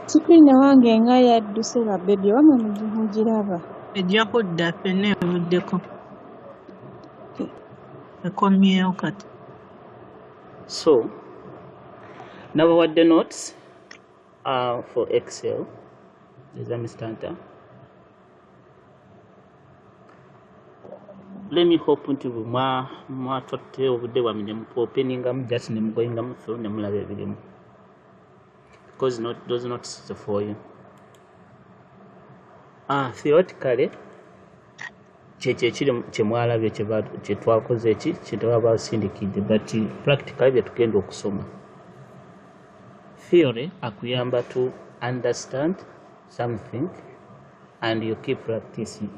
Sikulina wange nga yadduse ba bebi wange mugiraba. Ejja kudda ffenna evuddeko. Ekomyewo kati. So nabawadde notes for Excel. There's a mistanta. Let me hope nti mwatotte obudde bwammwe ne muopeningamu just ne mugoyingamu through ne mulaba ebirimu. Because those notes are for you. Theoretically, kye mwalabye kye twakoze kye twaba basindikidde, but practically bye tugenda okusoma. Theory akuyamba to understand something and you keep practicing.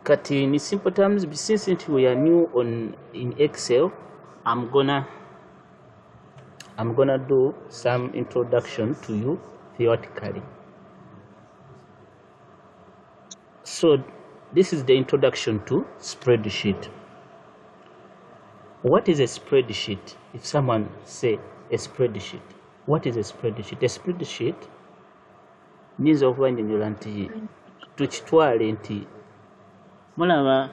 Kati in simple terms, since we are new in Excel, I'm gonna do some introduction to you theoretically. So this is the introduction to spreadsheet. What is a spreadsheet? If someone say a spreadsheet, what is a spreadsheet? A spreadsheet means of when you nti tukitwale nti mulaba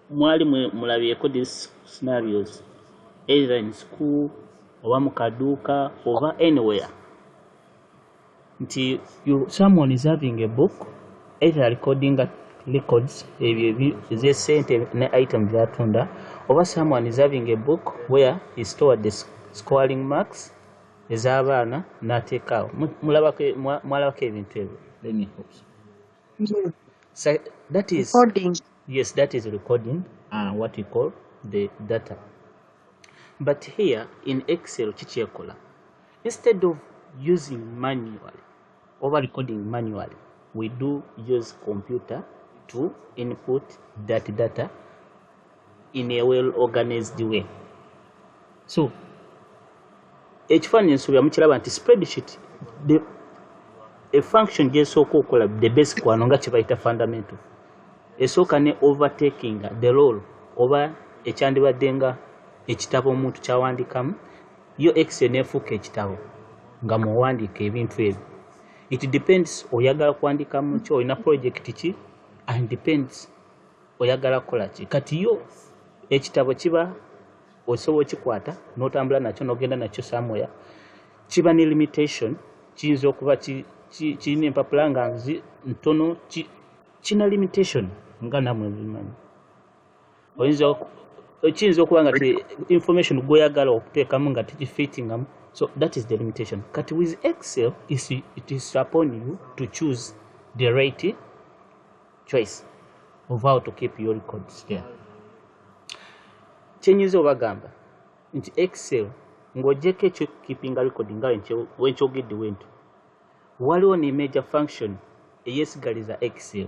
mwali mulabyeko these scenarios either in school oba mu kaduuka oba anywhere nti someone is having a book either recording records ez'essente ne item byatunda oba someone is having a book where he stored the scoring marks ez'abaana n'ateekaawo mwalabako ebintu ebyo. Let me hope so. So that is recording. Yes, that is recording what we call the data. But here in Excel chichiekola, instead of using manually over recording manually, we do use computer to input that data in a well organized way. So ekifaananyi nsuubira mukiraba nti spreadsheet a function gyesooka okola the basic wano nga kyebayita fundamental esooka ne overtaking the role oba ekyandibadde nga ekitabo omuntu kyawandikamu yo Excel nefuuka ekitabo nga muwandiika ebintu ebyo. It depends oyagala kuwandikamu ki, olina project ki, and depends oyagala kukola ki. Kati yo ekitabo kiba osobola kikwata n'otambula nakyo n'ogenda nakyo somewhere, kiba ne limitation, kiyinza okuba kirina empapula nga ntono, kina limitation nga namwe bimanyi. Kiyinza okuba nga information gw'oyagala okuteekamu nga tikifittingamu. So that is the limitation. But with Excel, it is upon you to choose the right choice of how to keep your records there. Kyenyiza obagamba nti Excel ng'ogyeko ekyo keeping a record nga wenkyogedde wentu, waliwo ne major function eyesigaliza Excel.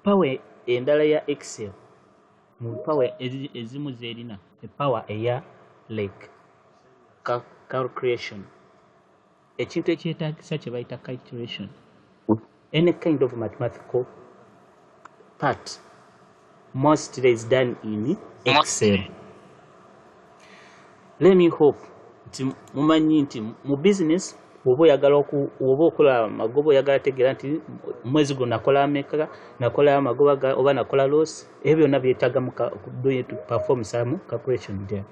Power endala ya Excel mu power ezimu zerina power eya like calculation, ekintu ekyetaagisa kye bayita calculation, any kind of mathematical part mostly is done in Excel. Let me hope nti mumanyi nti mu business oba okola amagoba oyagala tegeera nti mwezi guno nakola ameka, nakola amagoba oba nakola loss, ebyo byonna byetaaga to perform some calculation there.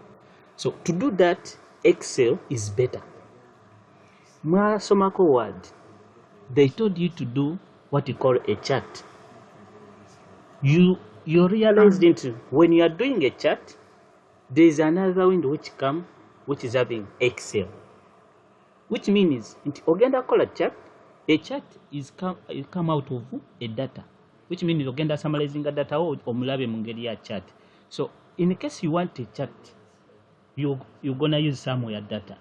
So to do that, Excel is better. Mwasomako word, they told you to do what you call a chart. You realized that when you are doing a chart, there is another window which is having Excel, which means ogenda kola chart. A chart is come out of a data, which means ogenda summarizing a data omulabe mu ngeri ya chart. So in case you want a chart, you're gonna use somewhere data.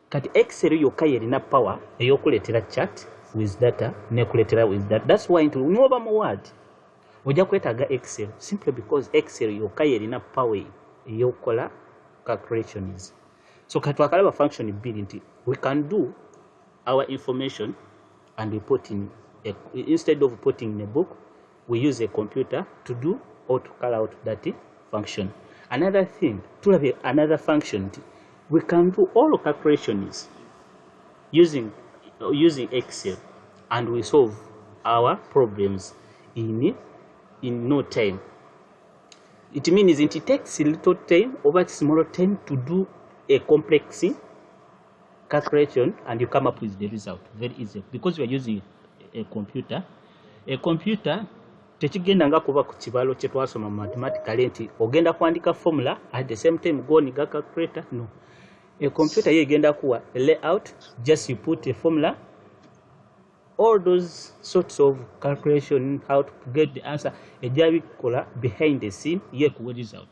Kati Excel yokka yerina power eyokuleetera chart with data nekuleetera with data. That's why nwoba mu word ojja kwetaaga Excel simply because Excel yokka yerina power eyokukola calculations. So kati twakalaba function bbiri nti we can do our information and we put in instead of putting in a book, we use a computer to do or to call out that function. Another thing, another function, we can do all calculations using Excel, and we solve our problems in no time. It means it takes a little time, over smaller time, to do a complex calculation, and you come up with the result very easy because we are using a computer. A computer tekigenda nga kuba ku kibalo kye twasoma mathematically nti ogenda kuandika formula at the same time go niga calculator. No, a computer yegenda kuwa a layout, just you put a formula, all those sorts of calculation, how to get the answer, ejabi kola behind the scene ye ku result.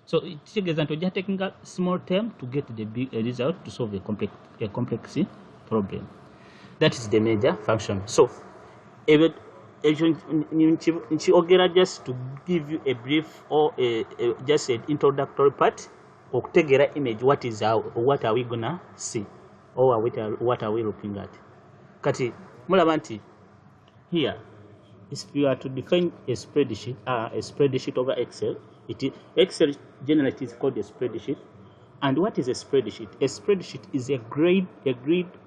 So it takes taking a small time to get the big result to solve a complex problem. That is the major function. So just to give you a brief or just an introductory part, okutegera image, what are we gonna see, or what are we looking at. Kati mulaba nti here, if you are to define a spreadsheet over Excel, Excel generally is called a spreadsheet. And what is a spreadsheet? A spreadsheet is a grid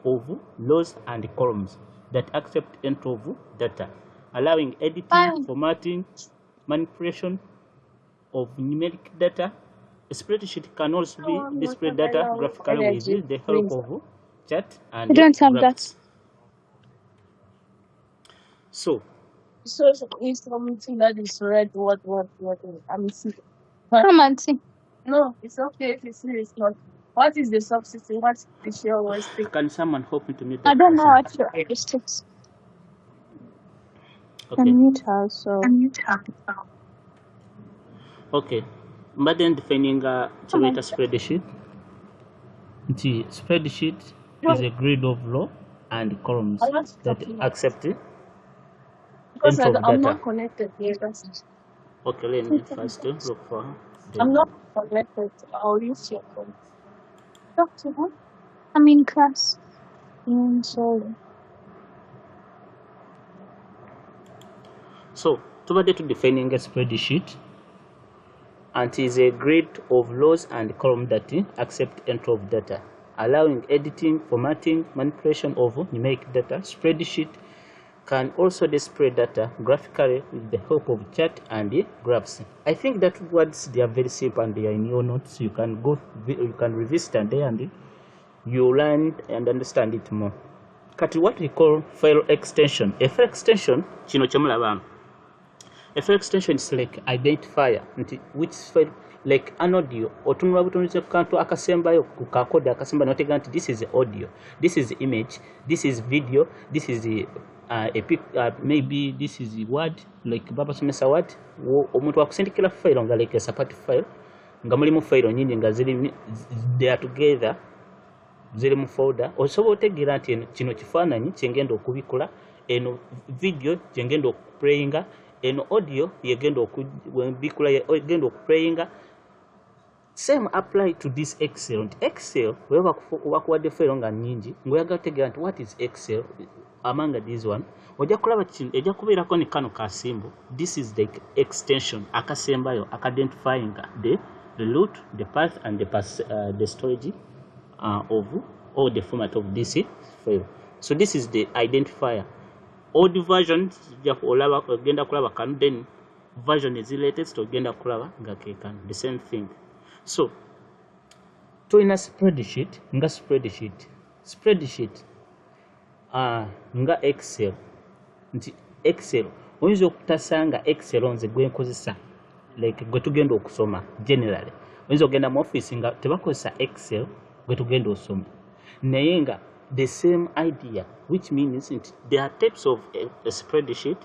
of rows and columns that accept entry of data, allowing editing, formatting, manipulation of numeric data. A spreadsheet can also be display data graphically with the help of chart and graphs. So it's something that is red. What? I'm seeing. Come and see. No, it's okay if you see it's not. What is the substitute? What is the share was? Can someone help me to meet I don't know what your statistics. Okay. Unmute her, so. Okay. But then defining a spreadsheet. The spreadsheet is a grid of rows and columns that accept it. Because I'm not connected here. Okay, let me first look for her. I'm not connected. I'll use your phone. Talk to her. I'm in class. Sorry. So, to defining a spreadsheet, and it is a grid of rows and columns that accept entry of data, allowing editing, formatting, manipulation of numeric data. Spreadsheet can also display data graphically with the help of chart and graphs. I think that words, they are very simple and they are in your notes. You can revisit and there and you learn and understand it more. Kati what we call file extension. A file extension, chino chamulabam. A file extension is like identifier. Which file, like an audio, otunula butonze kantu akasembayo kukakoda akasemba notega nti this is audio, this is image, this is video, this is maybe this is word, like baba somesa word, omuntu akusindikira file nga like a separate file nga mulimu file nyingi nga ziri they are together, ziri mu folder. Osobola otegeera nti kino kifaananyi kyengenda okubikola, eno video kyengenda okuplayinga, eno audio yegenda okubikola yegenda okuplayinga. Same apply to this Excel. Excel wakuwadde file nga nyingi ngoyagala kutegeera nti what is Excel among these one, ojja kulaba kino ejja kubeerako ne kano kasimbo. This is the extension akasembayo identifying the root, the path and the storage of or the format of this file. So this is the identifier. All the versions ogenda kulaba kano, then version is latest ogenda kulaba nga kekano, the same thing. So in a spreadsheet nga Excel, nti Excel oyinza okutasanga Excel nze gwenkozesa like gwe tugenda okusoma. Generally oyinza ogenda mu office nga tebakozesa Excel gwe tugenda osoma, naye nga the same idea, which means there are types of a spreadsheet,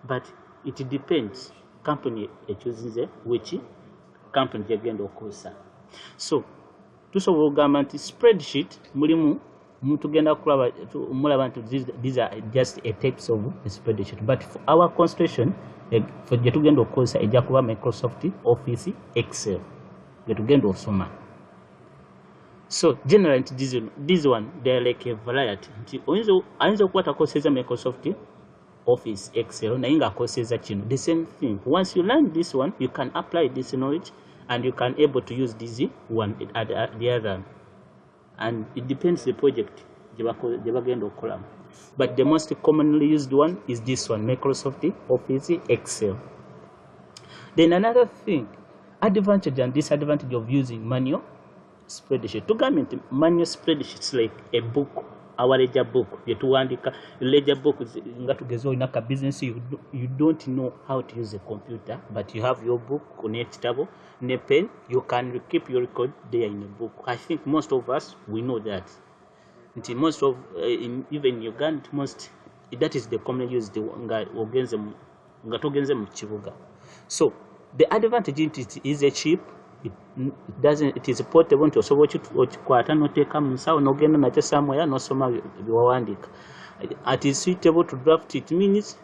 but it depends company chooses which company gyegenda okozesa. So tusobola okugamba nti spreadsheet mulimu tugenda kulaba mulaba nti these are just a types of a spreadsheet, but for our concentration for gye tugenda okukozesa ejja kuba Microsoft Office Excel gye tugenda osoma. So generally this one they are like a variety. Nti oyinza okukwata akozesa Microsoft Office Excel naye nga akozesa kino, the same thing. Once you learn this one, you can apply this knowledge and you can able to use this one at the other, and it depends the project but the most commonly used one is this one, Microsoft Office Excel. Then another thing, advantage and disadvantage of using manual spreadsheet. To government manual spreadsheets like a book, our ledger book, ledger book nga tugeze olina ka business, you don't know how to use a computer, but you have your book on ekitabo ne pen, you can keep your record there in a book. I think most of us we know that. Until most of even Uganda, most that is the commonly used nga togenze mu kibuga. So the advantage is a cheap. It is portable nti osobola okikwata noteeka mu nsawo nogenda nakyo somewhere nosoma biwawandika. It is suitable to draft. It means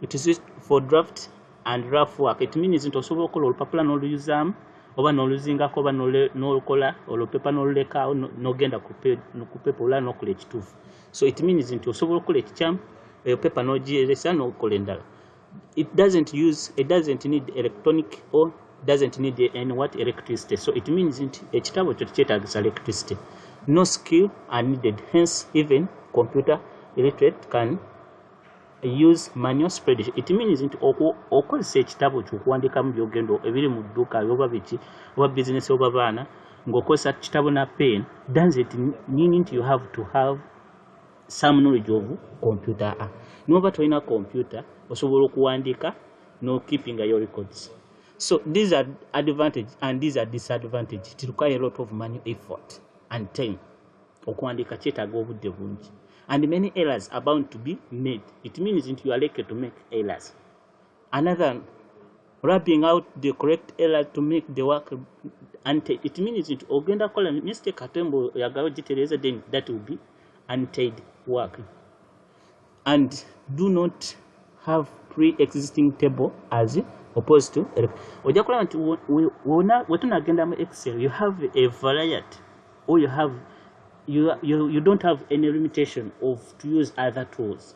it is for draft and rough work. It means nti osobola okola olupapula n'oluyuzaamu oba n'oluzingako oba n'olukola olupepa n'olulekaawo n'ogenda ku pepa olala n'okola ekituufu. So it means nti osobola okola ekikyamu eyo pepa n'ogiyeresa n'okola endala. It doesn't need electronic or doesn't need any electricity. So it means ekitabo kyo tekyetaagisa electricity. No skill are needed, hence even computer illiterate can use manual spreadsheet. It means nti okozesa ekitabo ky'okuwandiikamu byogendo ebiri mu dduuka oba biki oba business oba baana ng'okozesa kitabo na pen, doesn't mean you have to have some knowledge of computer. Noba tolina computer osobola okuwandiika no keeping your records. So these are advantage and these are disadvantage. It requires a lot of manual effort and time. Okuandika kyetaaga obudde bungi. And many errors are bound to be made. It means that you are likely to make errors. Another, rubbing out the correct error to make the work untied. It means that ogenda kola mistake atembo yagalo gitereza, then that will be untied work. And do not have pre-existing table as opposed to ojakola nti wetunagenda mu Excel, you have a variety, or you don't have any limitation of to use other tools.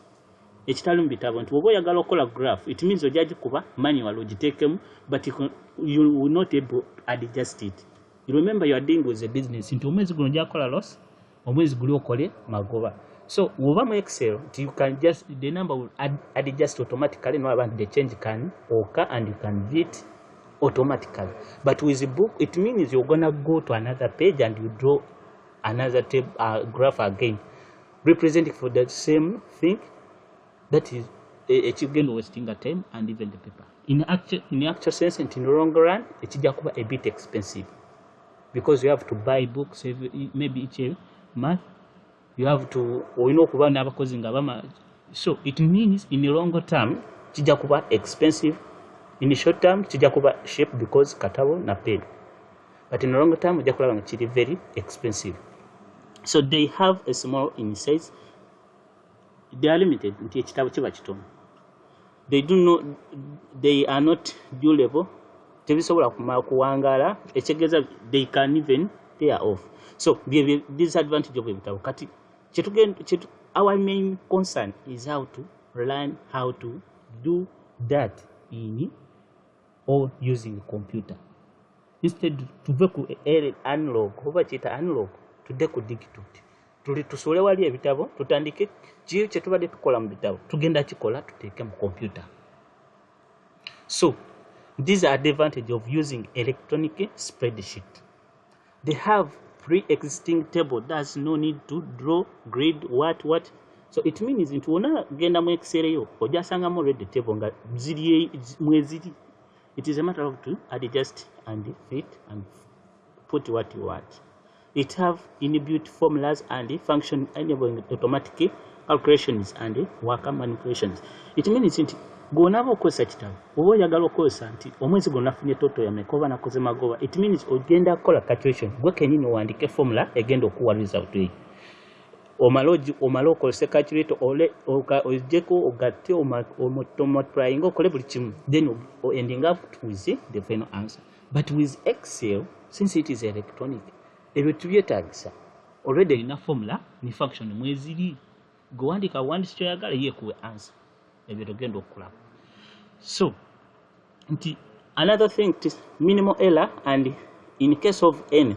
Ekitali mu bitabo nti oba oyagala okola graph, it means ojaji kuba manual ogitekemu, but you will not able to adjust it. You remember you are dealing with a business, nti omwezi guno ojakola loss, omwezi guli okole magoba. So over my Excel, you can just the number will adjust automatically. No about the change can occur and you can view it automatically. But with the book, it means you're gonna go to another page and you draw another graph again, representing for the same thing. That is again wasting the time and even the paper. In actual sense, and in the long run, it's a bit expensive because you have to buy books maybe each month. You have to, so it means in the longer term, chijakuba expensive. In the short term, chijakuba cheap because katabo na paid. But in the longer term, chijakuba chiri very expensive. So they have a small in size. They are limited. They do not. They are not durable. They can even tear off. So the disadvantage of it. Our main concern is how to learn how to do that in or using computer. Instead to veku analog, over chita analog to deku digital. To sole wali ebitabo tutandike kiyo kyetubadde tukola mu bitabo tugenda kikola tuteeke mu computer. So these are the advantage of using electronic spreadsheet. They have pre-existing table. There's no need to draw, grid, what. So it means into una genda mu Excel yo ojasanga mo read the table nga ziri mweziri. It is a matter of to adjust and fit and put what you want. It have inbuilt formulas and function enabling automatic calculations and worker manipulations. It means nti gonava okozesa kitabo oba oyagala okozesa nti omwezi gonna nafunye toto ya mekoba nakoze magoba. It means ogenda kola calculation gwe kenyini wandike formula egenda okuwa result eyo. Omalo okozesa calculator ojeko ogate multiplying okole buli kimu, then ending up with the final answer. But with Excel, since it is electronic, ebyo tubyetaagisa already ina formula ni function mweziri gowandika wandisi kyoyagala ye kuwe answer ebyo togenda okulaba. So nti Another thing is minimal error, and in case of n,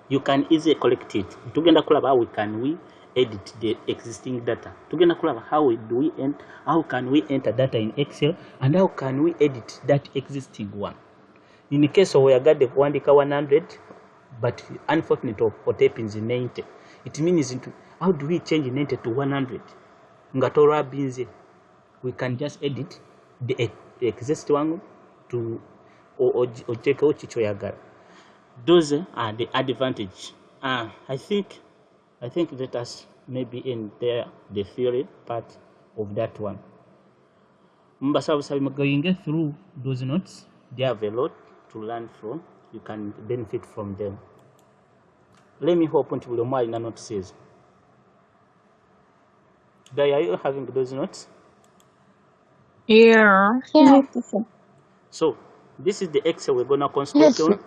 you can easily correct it. Tugenda kulaba how can we edit the existing data. Tugenda kulaba how can we enter data in Excel, and how can we edit that existing one. In the case of oyagade kuwandika 100, but unfortunately what happens in 90, it means how do we change 90 to 100? Ngatora binze, we can just edit the existing one to or take out chichoyagara. Those are the advantage. I think let us maybe in there the theory part of that one. Going through those notes, they have a lot to learn from. You can benefit from them. Let me hope until the more note says. Are you having those notes? Yeah. Yeah. So this is the Excel we're gonna construct on.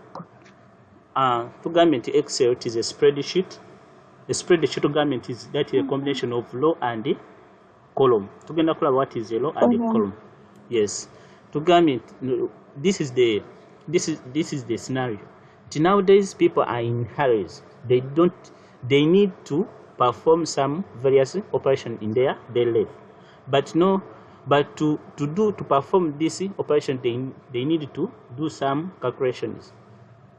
To government Excel, it is a spreadsheet. The spreadsheet government is that a combination of row and column. Tugenda kulaba what is a row and a column. Yes. To government, this is the scenario. Nowadays people are in hurries. They need to perform some various operation in their daily life. But to perform this operation, they need to do some calculations.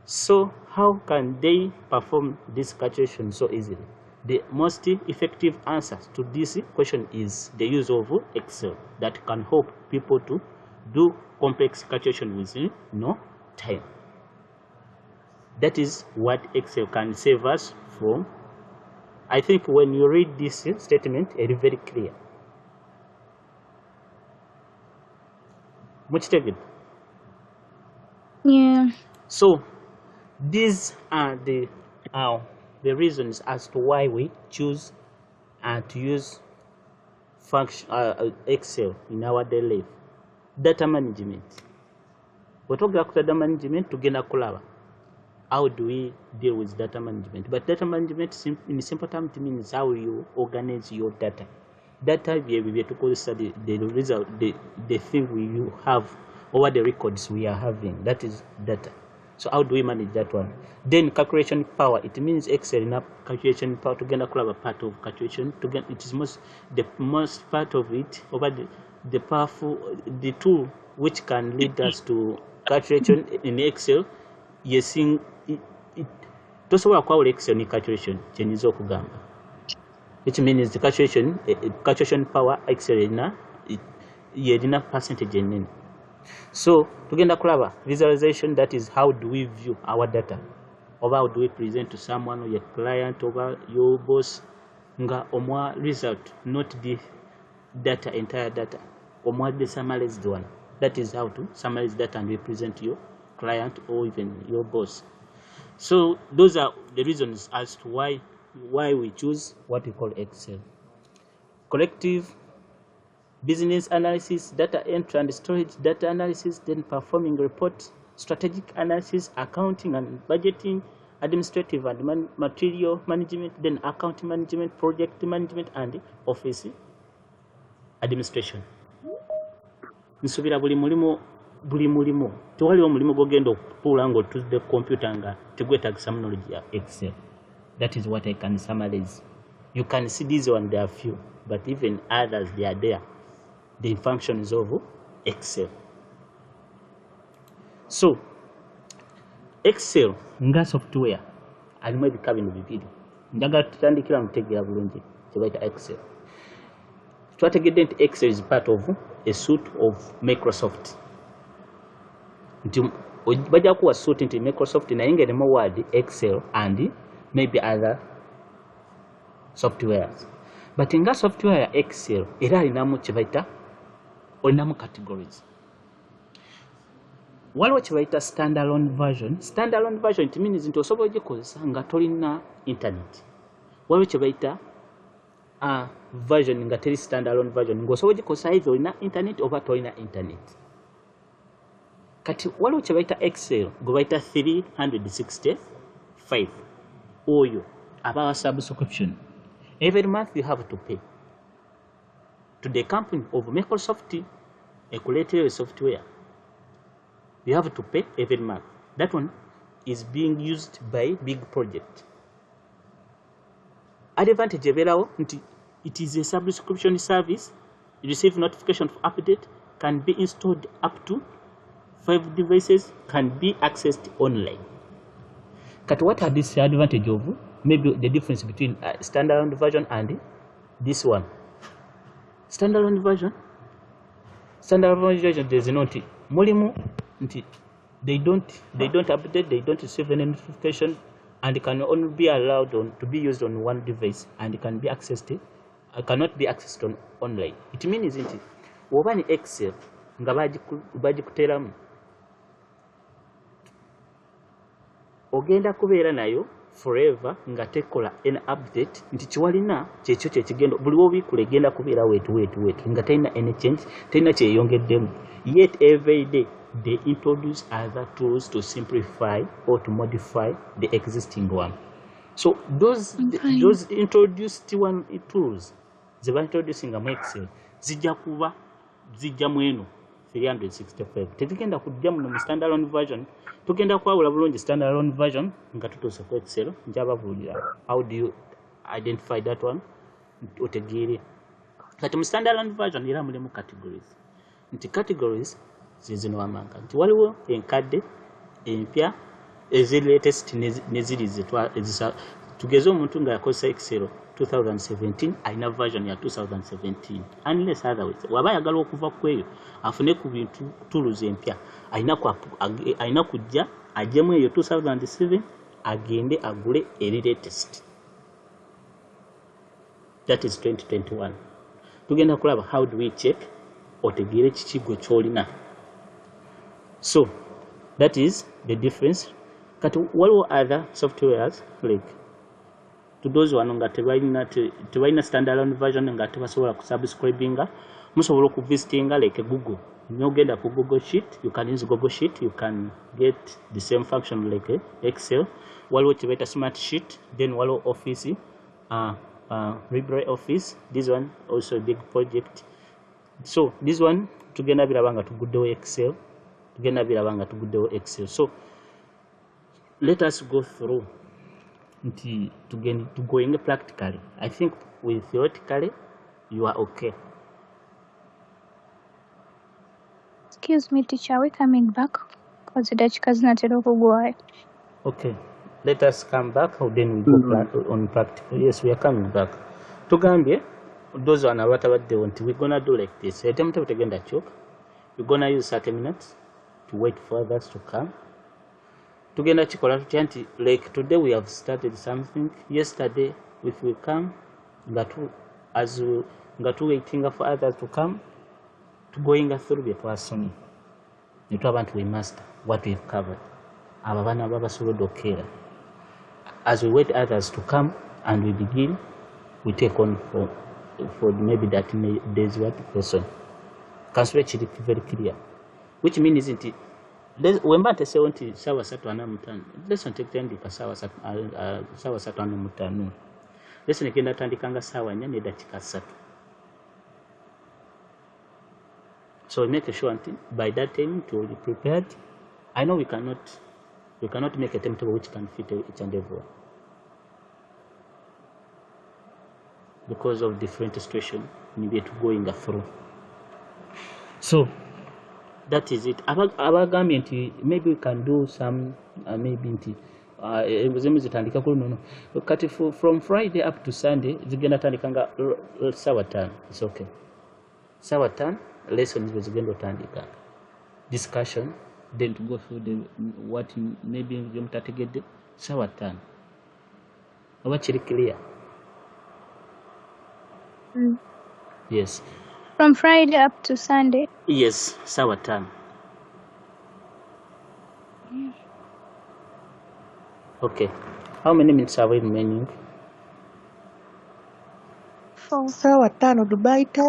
So how can they perform this calculation so easily? The most effective answer to this question is the use of Excel that can help people to do complex calculation within no time. That is what Excel can save us from. I think when you read this statement, it is very clear. Much take it. Yeah. So these are the reasons as to why we choose to use Excel in our daily life. Data management. We talk about data management tugenda kulaba. How do we deal with data management? But data management in simple terms means how you organize your data. Data the result, the thing you have over the records we are having. That is data. So how do we manage that one? Then calculation power. It means Excel in calculation power to get a part of calculation. It is the most part of it over the powerful the tool which can lead us to calculation in Excel. Yes, it tosobola kwawula Excel ni calculation kyenyiza okugamba, which means the calculation power Excel yerina percentage enene. So tugenda kulaba visualization, that is how do we view our data, or how do we present to someone or your client or your boss nga omwa result, not the data, entire data, omwa the summarized one. That is how to summarize data and we present to your client or even your boss. So those are the reasons as to why we choose what we call Excel. Collective business analysis, data entry and storage, data analysis, then performing report, strategic analysis, accounting and budgeting, administrative and material management, then account management, project management, and office administration. Nsubira buli mulimo tewali omulimu gogenda okutuula ng'otuzde computer nga tegwetagisa knowledge ya Excel. That is what I can summarize. You can see these one, there are few, but even others, they are there. The functions of Excel. So Excel nga software alimu ebika bino bibiri. Njagala tutandikira mutegeera bulungi kyebayita Excel. Twategedde nti Excel is part of a suite of Microsoft. Nti bajja kuwa suite nti Microsoft naye ng'erimu Word, Excel and maybe other softwares. But nga software ya Excel era alinamu kyebayita olinamu categories. Waliwo kyebayita standalone version. Standalone version it means nti osobola ogikozesa nga tolina internet. Waliwo kyebayita version nga teri standalone version ng'osobola ogikozesa either olina internet oba tolina internet. Kati waliwo kyebayita Excel gwe bayita 365 oyo abawa subscription. Every month you have to pay to the company of Microsoft ekuleetera software. You have to pay every month. That one is being used by big project. Advantage ebeerawo nti it is a subscription service. You receive notification for update, can be installed up to 5 devices, can be accessed online. But what are this advantage of? Maybe the difference between standalone version and this one. Standalone version, there's not mulimu nti they don't update, they don't receive any notification, and can only be allowed to be used on one device, and can be accessed cannot be accessed online. It means nti woba ni Excel nga bagikuteramu ogenda kubeera nayo forever nga tekola an update nti kiwalina kyekyo kyekigenda buli wobiikula egenda kubeera wetu nga talina any change, talina kyeyongeddemu. Yet every day they introduce other tools to simplify or to modify the existing one. So those introduced one tools ze ba introducing mu Excel zijja mweno 365. Tezigenda kujja mu standalone version. Tugenda kwawula bulungi standalone version nga tutuuse ku Excel. Njababuulira how do you identify that one otegeere. Kati mu standalone version era mulimu categories. Nti categories zizino wamanga nti waliwo enkadde, empya, ezi-latest neziri tugeze omuntu nga yakozesa Excel 2017 alina version ya 2017, unless otherwise waba ayagala okuva ku eyo afune ku bintu tools empya alina kujja ajjemu eyo 2007 agende agule eri-latest, that is 2021. Tugenda kulaba how do we check otegeere kiki gwe kyolina. So that is the difference. Kati waliwo other softwares like to those wano nga tebalina standalone version nga tebasobola kusubscribinga, musobola okuvisitinga like Google. Nogenda ku Google Sheet, you can use Google Sheet, you can get the same function like Excel. Waliwo kibaita Smart Sheet, then waliwo Office, LibreOffice. This one also a big project. So this one tugenda birabanga tuguddewo Excel, So let us go through to going practically. I think with theoretically you are okay. Excuse me, teacher, are we coming back? Because the dakika zinatera okugwayo. Okay, let us come back, then we go on practical. Yes, we are coming back. Tugambye those one abatabadde nti we're gonna do like this. Etemute butegenda choka. We're gonna use 30 minutes to wait for others to come. Tugenda kikola tutya nti like today we have started something. Yesterday if we come nga waiting for others to come, to going through bye twasomye ne twaba nti we master what we've covered. Abo abaana babasobodde okukeera. As we wait others to come and we begin, we take on for maybe that day's what lesson. Kansula kiri very clear, which means nti wemba nteseewo nti ssaawa 3:45 lesson tekutandika ssaawa 3:45. Lesson egenda tandikanga ssaawa 4:3. So make sure until by that time to be prepared. I know we cannot make a timetable which can fit each and everyone because of different situation we need to go in the through. So that is it. Abagambye nti maybe we can do some maybe nti ebizimu zitandika ku nono kati from Friday up to Sunday zigenda tandikanga ssaawa 5. It's okay. Ssaawa 5 lessons zigenda otandika discussion, then to go through the what maybe you mutategedde ssaawa 5. Oba kiri clear? Yes. From Friday up to Sunday? Yes, ssaawa 5. Okay. How many minutes are we remaining? 4. Ssaawa 5 Dubai time.